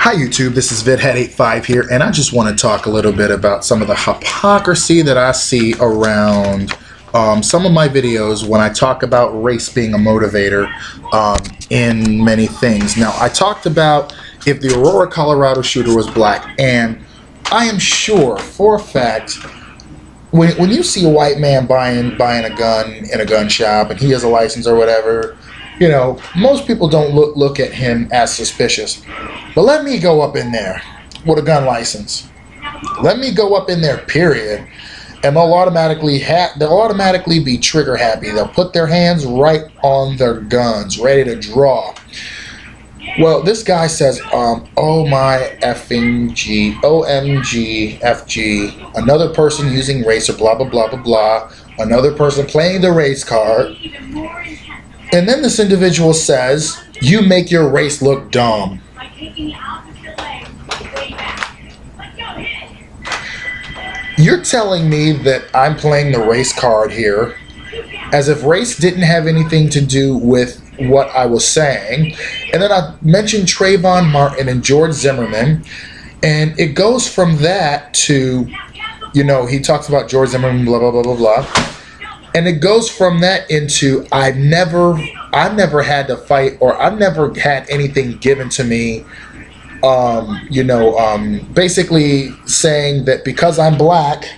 Hi YouTube, this is VidHead85 here, and I just want to talk a little bit about some of the hypocrisy that I see around some of my videos when I talk about race being a motivator in many things. Now, I talked about if the Aurora, Colorado shooter was black, and I am sure for a fact when you see a white man buying a gun in a gun shop and he has a license or whatever, you know, most people don't look at him as suspicious. But let me go up in there with a gun license. Let me go up in there, period. And they'll automatically be trigger happy. They'll put their hands right on their guns, ready to draw. Well, this guy says, oh my effing G, OMG, FG, another person using race or blah, blah, blah, blah, blah, another person playing the race card. And then this individual says, you make your race look dumb. You're telling me that I'm playing the race card here as if race didn't have anything to do with what I was saying. And then I mentioned Trayvon Martin and George Zimmerman, and it goes from that to, you know, he talks about George Zimmerman, blah, blah, blah, blah, blah. And it goes from that into I've never had to fight, or I've never had anything given to me, basically saying that because I'm black,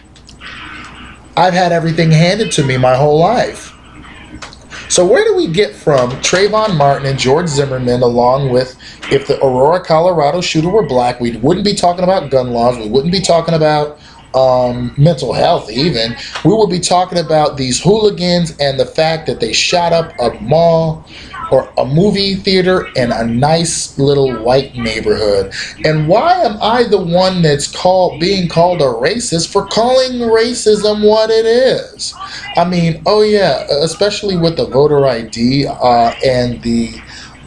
I've had everything handed to me my whole life. So where do we get from Trayvon Martin and George Zimmerman, along with if the Aurora, Colorado shooter were black, we wouldn't be talking about gun laws, we wouldn't be talking about mental health even. We would be talking about these hooligans and the fact that they shot up a mall or a movie theater in a nice little white neighborhood. And why am I the one that's being called a racist for calling racism what it is? I mean, oh yeah, especially with the voter ID and the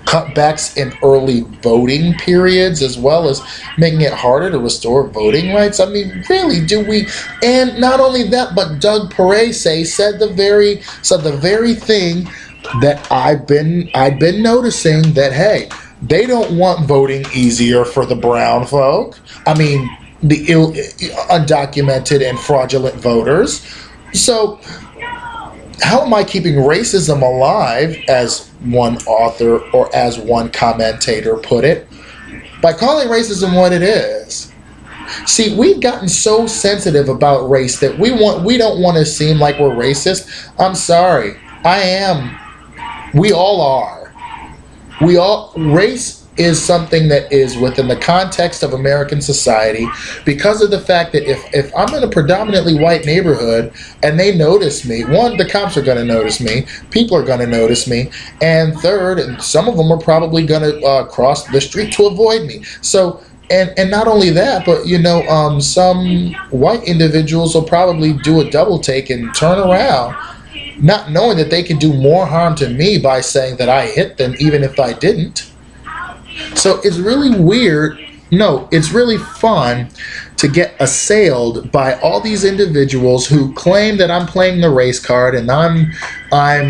cutbacks in early voting periods, as well as making it harder to restore voting rights. I mean, really, do we? And not only that, but Doug Perez said the very thing that I've been noticing, that hey, they don't want voting easier for the brown folk. I mean, the undocumented and fraudulent voters. So how am I keeping racism alive, as one author or as one commentator put it? By calling racism what it is. See, we've gotten so sensitive about race that we don't want to seem like we're racist. I'm sorry. I am. We all are. Race is something that is within the context of American society, because of the fact that if I'm in a predominantly white neighborhood and they notice me, one, the cops are going to notice me, people are going to notice me, and third, and some of them are probably going to cross the street to avoid me. So, and not only that, but you know, some white individuals will probably do a double take and turn around, not knowing that they can do more harm to me by saying that I hit them even if I didn't. So it's really weird. No, it's really fun to get assailed by all these individuals who claim that I'm playing the race card and I'm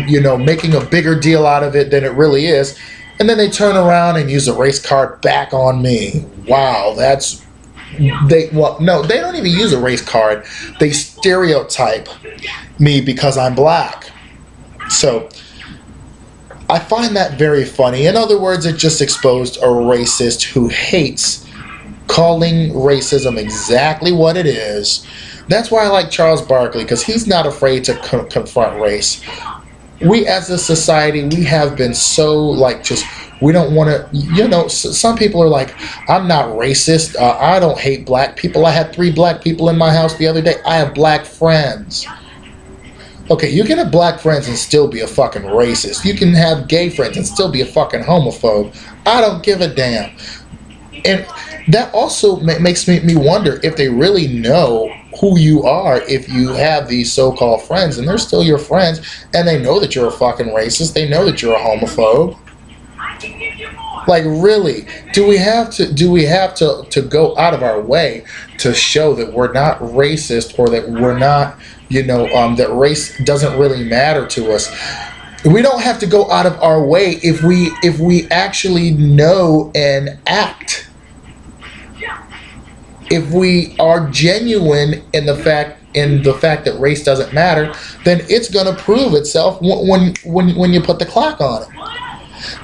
you know, making a bigger deal out of it than it really is, and then they turn around and use the race card back on me. Wow, they don't even use a race card. They stereotype me because I'm black. So I find that very funny. In other words, it just exposed a racist who hates calling racism exactly what it is. That's why I like Charles Barkley, because he's not afraid to confront race. We as a society, we have been so we don't want to, you know, some people are like, I'm not racist. I don't hate black people. I had 3 black people in my house the other day. I have black friends. Okay, you can have black friends and still be a fucking racist. You can have gay friends and still be a fucking homophobe. I don't give a damn. And that also makes me wonder if they really know who you are, if you have these so-called friends and they're still your friends and they know that you're a fucking racist, they know that you're a homophobe. Like, really, do we have to go out of our way to show that we're not racist, or that we're not, you know, that race doesn't really matter to us? We don't have to go out of our way if we actually know and act If we are genuine in the fact that race doesn't matter, then it's going to prove itself when you put the clock on it.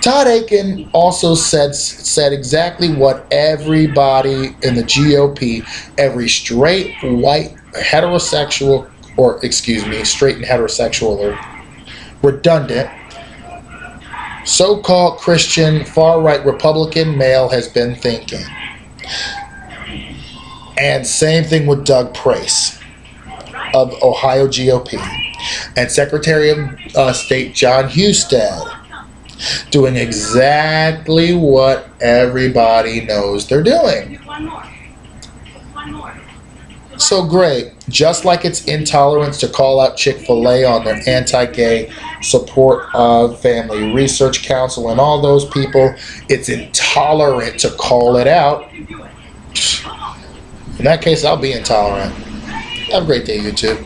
Todd Akin also said exactly what everybody in the GOP, every straight white heterosexual, or excuse me, straight and heterosexual or redundant so-called Christian far-right Republican male has been thinking. And same thing with Doug Price of Ohio GOP and Secretary of State John Husted, doing exactly what everybody knows they're doing. So great. Just like it's intolerance to call out Chick-fil-A on their anti-gay support of Family Research Council and all those people, it's intolerant to call it out. In that case, I'll be intolerant. Have a great day, YouTube.